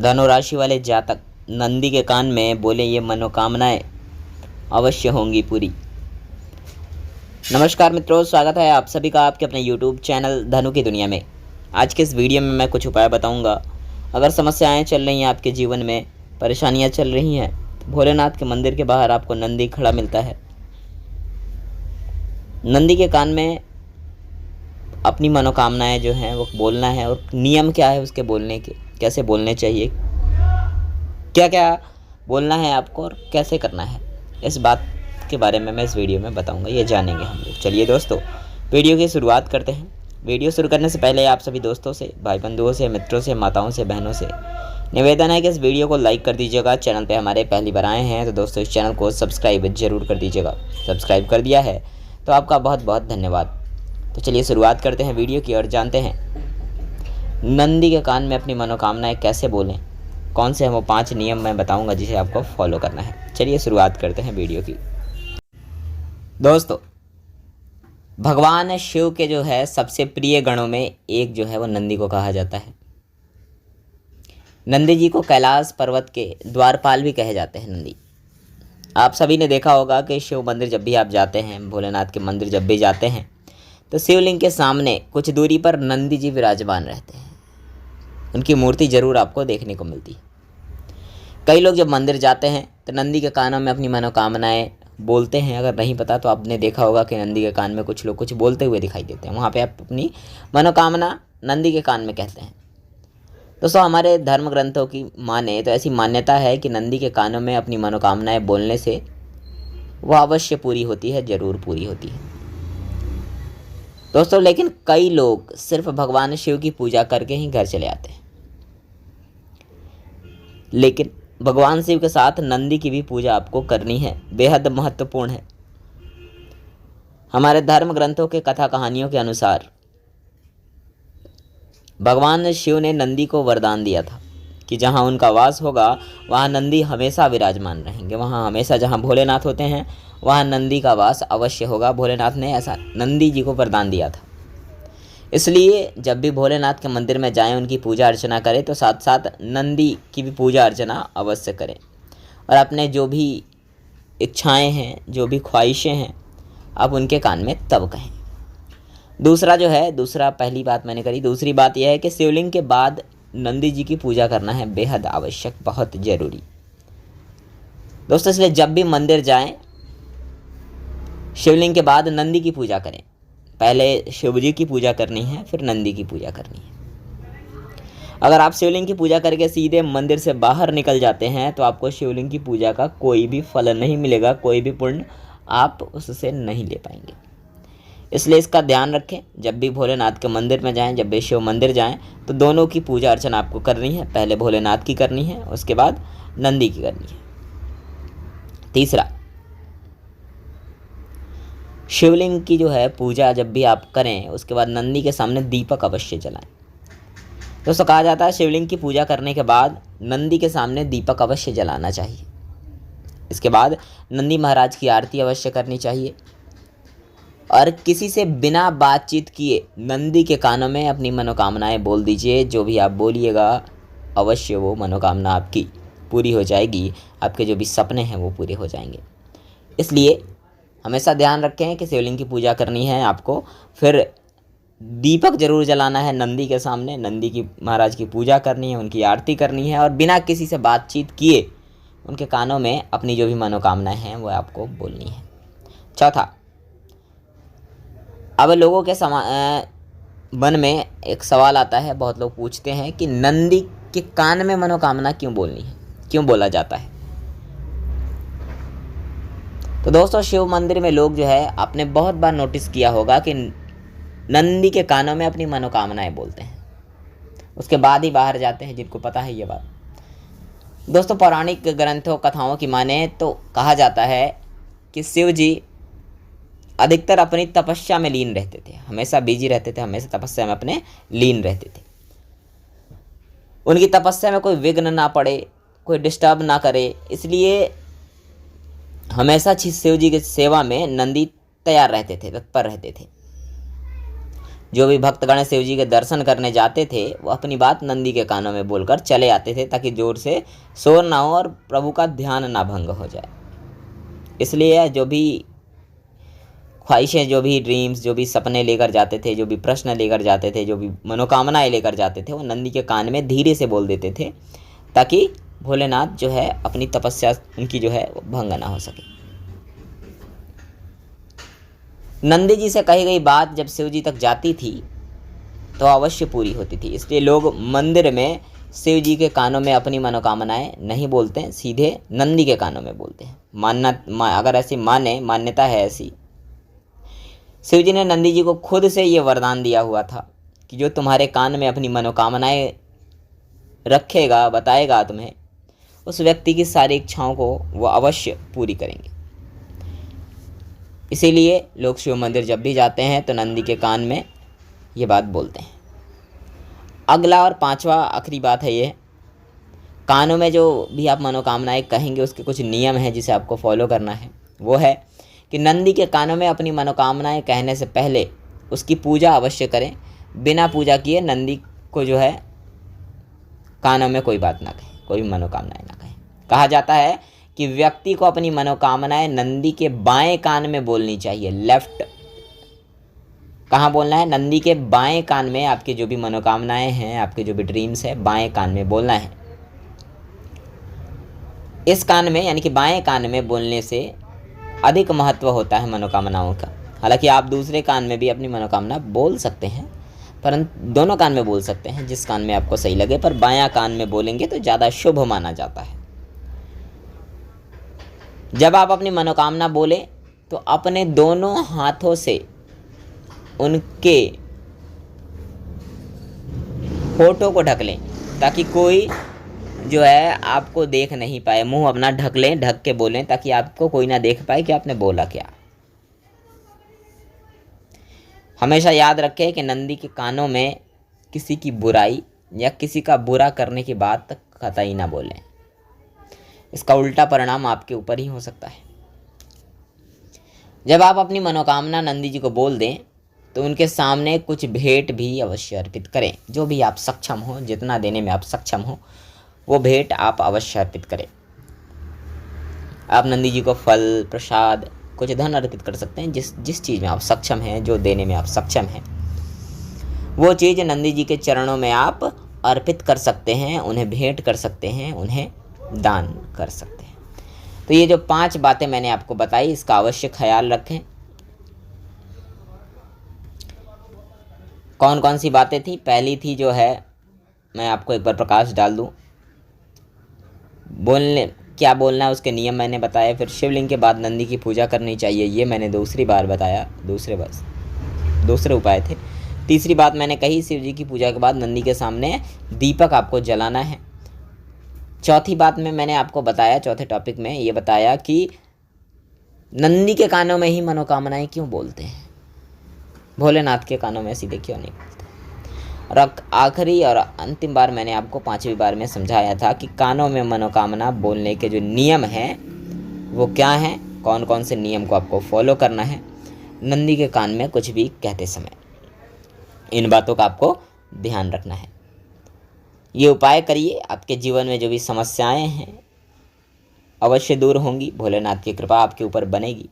धनु राशि वाले जातक नंदी के कान में बोले ये मनोकामनाएं अवश्य होंगी पूरी। नमस्कार मित्रों, स्वागत है आप सभी का आपके अपने YouTube चैनल धनु की दुनिया में। आज के इस वीडियो में मैं कुछ उपाय बताऊंगा। अगर समस्याएं चल रही हैं आपके जीवन में, परेशानियां चल रही हैं, तो भोलेनाथ के मंदिर के बाहर आपको नंदी खड़ा मिलता है। नंदी के कान में अपनी मनोकामनाएं जो हैं वो बोलना है। और नियम क्या है उसके बोलने के, कैसे बोलने चाहिए, क्या क्या बोलना है आपको और कैसे करना है, इस बात के बारे में मैं इस वीडियो में बताऊंगा। ये जानेंगे हम लोग। चलिए दोस्तों, वीडियो की शुरुआत करते हैं। वीडियो शुरू करने से पहले आप सभी दोस्तों से, भाई बंधुओं से, मित्रों से, माताओं से, बहनों से निवेदन है कि इस वीडियो को लाइक कर दीजिएगा। चैनल पे हमारे पहली बार आए हैं तो दोस्तों इस चैनल को सब्सक्राइब जरूर कर दीजिएगा। सब्सक्राइब कर दिया है तो आपका बहुत बहुत धन्यवाद। तो चलिए शुरुआत करते हैं वीडियो की और जानते हैं नंदी के कान में अपनी मनोकामनाएं कैसे बोलें। कौन से हैं वो 5 नियम मैं बताऊंगा जिसे आपको फॉलो करना है। चलिए शुरुआत करते हैं वीडियो की। दोस्तों, भगवान शिव के जो है सबसे प्रिय गणों में एक जो है वो नंदी को कहा जाता है। नंदी जी को कैलाश पर्वत के द्वारपाल भी कहे जाते हैं। नंदी, आप सभी ने देखा होगा कि शिव मंदिर जब भी आप जाते हैं, भोलेनाथ के मंदिर जब भी जाते हैं, तो शिवलिंग के सामने कुछ दूरी पर नंदी जी विराजमान रहते हैं। उनकी मूर्ति जरूर आपको देखने को मिलती है। कई लोग जब मंदिर जाते हैं तो नंदी के कानों में अपनी मनोकामनाएं बोलते हैं। अगर नहीं पता तो आपने देखा होगा कि नंदी के कान में कुछ लोग कुछ बोलते हुए दिखाई देते हैं। वहाँ पे आप अपनी मनोकामना नंदी के कान में कहते हैं। दोस्तों, हमारे धर्म ग्रंथों की माने तो ऐसी मान्यता है कि नंदी के कानों में अपनी मनोकामनाएं बोलने से वह अवश्य पूरी होती है, जरूर पूरी होती है दोस्तों। लेकिन कई लोग सिर्फ भगवान शिव की पूजा करके ही घर चले आते हैं। लेकिन भगवान शिव के साथ नंदी की भी पूजा आपको करनी है, बेहद महत्वपूर्ण है। हमारे धर्म ग्रंथों के कथा कहानियों के अनुसार भगवान शिव ने नंदी को वरदान दिया था कि जहाँ उनका वास होगा वहाँ नंदी हमेशा विराजमान रहेंगे। वहाँ हमेशा जहाँ भोलेनाथ होते हैं वहाँ नंदी का वास अवश्य होगा। भोलेनाथ ने ऐसा नंदी जी को वरदान दिया था। इसलिए जब भी भोलेनाथ के मंदिर में जाएं, उनकी पूजा अर्चना करें तो साथ साथ नंदी की भी पूजा अर्चना अवश्य करें। और अपने जो भी इच्छाएं हैं, जो भी ख्वाहिशें हैं, आप उनके कान में तब कहें। दूसरा जो है, पहली बात मैंने करी, दूसरी बात यह है कि शिवलिंग के बाद नंदी जी की पूजा करना है बेहद आवश्यक, बहुत ज़रूरी दोस्तों। इसलिए जब भी मंदिर जाएं, शिवलिंग के बाद नंदी की पूजा करें। पहले शिव जी की पूजा करनी है, फिर नंदी की पूजा करनी है। अगर आप शिवलिंग की पूजा करके सीधे मंदिर से बाहर निकल जाते हैं तो आपको शिवलिंग की पूजा का कोई भी फल नहीं मिलेगा, कोई भी पुण्य आप उससे नहीं ले पाएंगे। इसलिए इसका ध्यान रखें। जब भी भोलेनाथ के मंदिर में जाएं, जब भी शिव मंदिर जाएं, तो दोनों की पूजा अर्चना आपको करनी है। पहले भोलेनाथ की करनी है, उसके बाद नंदी की करनी है। तीसरा, शिवलिंग की जो है पूजा जब भी आप करें उसके बाद नंदी के सामने दीपक अवश्य जलाएं। दोस्तों, कहा जाता है शिवलिंग की पूजा करने के बाद नंदी के सामने दीपक अवश्य जलाना चाहिए। इसके बाद नंदी महाराज की आरती अवश्य करनी चाहिए। और किसी से बिना बातचीत किए नंदी के कानों में अपनी मनोकामनाएं बोल दीजिए। जो भी आप बोलिएगा अवश्य वो मनोकामना आपकी पूरी हो जाएगी। आपके जो भी सपने हैं वो पूरे हो जाएंगे। इसलिए हमेशा ध्यान रखें कि शिवलिंग की पूजा करनी है आपको, फिर दीपक जरूर जलाना है नंदी के सामने, नंदी की महाराज की पूजा करनी है, उनकी आरती करनी है और बिना किसी से बातचीत किए उनके कानों में अपनी जो भी मनोकामनाएं हैं वो आपको बोलनी है। चौथा, अब लोगों के मन में एक सवाल आता है, बहुत लोग पूछते हैं कि नंदी के कान में मनोकामना क्यों बोलनी है, क्यों बोला जाता है। तो दोस्तों, शिव मंदिर में लोग जो है, आपने बहुत बार नोटिस किया होगा कि नंदी के कानों में अपनी मनोकामनाएं बोलते हैं, उसके बाद ही बाहर जाते हैं, जिनको पता है ये बात। दोस्तों, पौराणिक ग्रंथों कथाओं की माने तो कहा जाता है कि शिव जी अधिकतर अपनी तपस्या में लीन रहते थे, हमेशा बिजी रहते थे, हमेशा तपस्या में अपने लीन रहते थे। उनकी तपस्या में कोई विघ्न ना पड़े, कोई डिस्टर्ब ना करे, इसलिए हमेशा शिव जी की सेवा में नंदी तैयार रहते थे, तत्पर रहते थे। जो भी भक्तगण शिव जी के दर्शन करने जाते थे वो अपनी बात नंदी के कानों में बोलकर चले आते थे, ताकि जोर से शोर ना हो और प्रभु का ध्यान ना भंग हो जाए। इसलिए जो भी ख्वाहिशें, जो भी ड्रीम्स, जो भी सपने लेकर जाते थे, जो भी प्रश्न लेकर जाते थे, जो भी मनोकामनाएं लेकर जाते थे, वो नंदी के कान में धीरे से बोल देते थे, ताकि भोलेनाथ जो है अपनी तपस्या उनकी जो है वो भंग ना हो सके। नंदी जी से कही गई बात जब शिव जी तक जाती थी तो अवश्य पूरी होती थी। इसलिए लोग मंदिर में शिव जी के कानों में अपनी मनोकामनाएं नहीं बोलते हैं, सीधे नंदी के कानों में बोलते हैं। अगर ऐसी मान्यता है ऐसी, शिव जी ने नंदी जी को खुद से ये वरदान दिया हुआ था कि जो तुम्हारे कान में अपनी मनोकामनाएं रखेगा, बताएगा तुम्हें, उस व्यक्ति की सारी इच्छाओं को वो अवश्य पूरी करेंगे। इसीलिए लोग शिव मंदिर जब भी जाते हैं तो नंदी के कान में ये बात बोलते हैं। अगला और पांचवा आखिरी बात है ये, कानों में जो भी आप मनोकामनाएं कहेंगे उसके कुछ नियम हैं जिसे आपको फॉलो करना है। वो है कि नंदी के कानों में अपनी मनोकामनाएं कहने से पहले उसकी पूजा अवश्य करें। बिना पूजा किए नंदी को जो है कानों में कोई बात ना कहे, कोई भी मनोकामनाएं ना कहे। कहा जाता है कि व्यक्ति को अपनी मनोकामनाएं नंदी के बाएं कान में बोलनी चाहिए। लेफ्ट कहाँ बोलना है? नंदी के बाएं कान में आपकी जो भी मनोकामनाएं हैं, आपके जो भी ड्रीम्स है, बाएं कान में बोलना है। इस कान में यानी कि बाएं कान में बोलने से अधिक महत्व होता है मनोकामनाओं का। हालांकि आप दूसरे कान में भी अपनी मनोकामना बोल सकते हैं, परंतु दोनों कान में बोल सकते हैं, जिस कान में आपको सही लगे, पर बायां कान में बोलेंगे तो ज़्यादा शुभ माना जाता है। जब आप अपनी मनोकामना बोले तो अपने दोनों हाथों से उनके होठों को ढक लें, ताकि कोई जो है आपको देख नहीं पाए। मुंह अपना ढक लें, ढक के बोलें, ताकि आपको कोई ना देख पाए कि आपने बोला क्या। हमेशा याद रखें कि नंदी के कानों में किसी की बुराई या किसी का बुरा करने की बात कतई ना बोलें। इसका उल्टा परिणाम आपके ऊपर ही हो सकता है। जब आप अपनी मनोकामना नंदी जी को बोल दें तो उनके सामने कुछ भेंट भी अवश्य अर्पित करें। जो भी आप सक्षम हो, जितना देने में आप सक्षम हो, वो भेंट आप अवश्य अर्पित करें। आप नंदी जी को फल, प्रसाद, कुछ धन अर्पित कर सकते हैं। जिस चीज़ में आप सक्षम हैं, जो देने में आप सक्षम हैं, वो चीज़ नंदी जी के चरणों में आप अर्पित कर सकते हैं, उन्हें भेंट कर सकते हैं, उन्हें दान कर सकते हैं। तो ये जो 5 बातें मैंने आपको बताई, इसका अवश्य ख्याल रखें। कौन कौन सी बातें थी? पहली थी जो है, मैं आपको एक बार प्रकाश डाल दूं, क्या बोलना है उसके नियम मैंने बताया। फिर शिवलिंग के बाद नंदी की पूजा करनी चाहिए, ये मैंने दूसरी बार बताया। दूसरे उपाय थे। तीसरी बात मैंने कही, शिव जी की पूजा के बाद नंदी के सामने दीपक आपको जलाना है। चौथी बात में मैंने आपको बताया, चौथे टॉपिक में ये बताया कि नंदी के कानों में ही मनोकामनाएं क्यों बोलते हैं, भोलेनाथ के कानों में सीधे क्यों नहीं बोलते। और आखिरी और अंतिम बार मैंने आपको 5वीं बार में समझाया था कि कानों में मनोकामना बोलने के जो नियम हैं वो क्या हैं, कौन कौन से नियम को आपको फॉलो करना है नंदी के कान में कुछ भी कहते समय। इन बातों का आपको ध्यान रखना है। ये उपाय करिए, आपके जीवन में जो भी समस्याएं हैं अवश्य दूर होंगी। भोलेनाथ की कृपा आपके ऊपर बनेगी।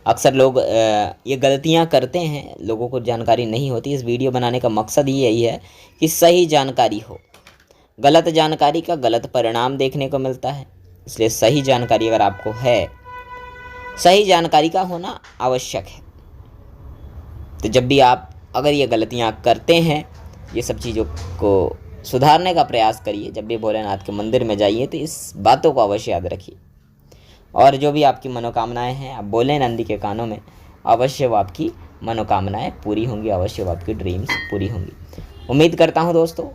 अक्सर लोग ये गलतियां करते हैं, लोगों को जानकारी नहीं होती। इस वीडियो बनाने का मकसद ही यही है कि सही जानकारी हो। गलत जानकारी का गलत परिणाम देखने को मिलता है। इसलिए सही जानकारी अगर आपको है, सही जानकारी का होना आवश्यक है। तो जब भी आप अगर ये गलतियां करते हैं, ये सब चीज़ों को सुधारने का प्रयास करिए। जब भी भोलेनाथ के मंदिर में जाइए तो इस बातों को अवश्य याद रखिए। और जो भी आपकी मनोकामनाएं हैं आप बोलें नंदी के कानों में, अवश्य वो आपकी मनोकामनाएं पूरी होंगी, अवश्य वो आपकी ड्रीम्स पूरी होंगी। उम्मीद करता हूं दोस्तों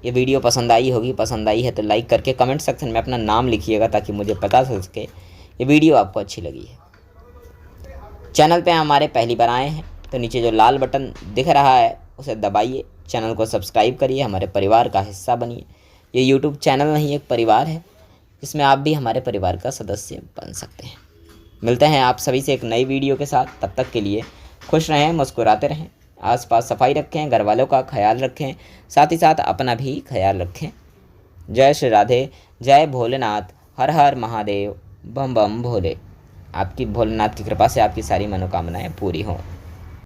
ये वीडियो पसंद आई होगी। पसंद आई है तो लाइक करके कमेंट सेक्शन में अपना नाम लिखिएगा, ताकि मुझे पता चल सके ये वीडियो आपको अच्छी लगी है। चैनल पर हमारे पहली बार आए हैं तो नीचे जो लाल बटन दिख रहा है उसे दबाइए, चैनल को सब्सक्राइब करिए, हमारे परिवार का हिस्सा बनिए। ये यूट्यूब चैनल नहीं, एक परिवार है जिसमें आप भी हमारे परिवार का सदस्य बन सकते हैं। मिलते हैं आप सभी से एक नई वीडियो के साथ। तब तक के लिए खुश रहें, मुस्कुराते रहें। आसपास सफाई रखें, घर वालों का ख्याल रखें, साथ ही साथ अपना भी ख्याल रखें। जय श्री राधे, जय भोलेनाथ, हर हर महादेव, बम बम भोले। आपकी भोलेनाथ की कृपा से आपकी सारी मनोकामनाएं पूरी हों।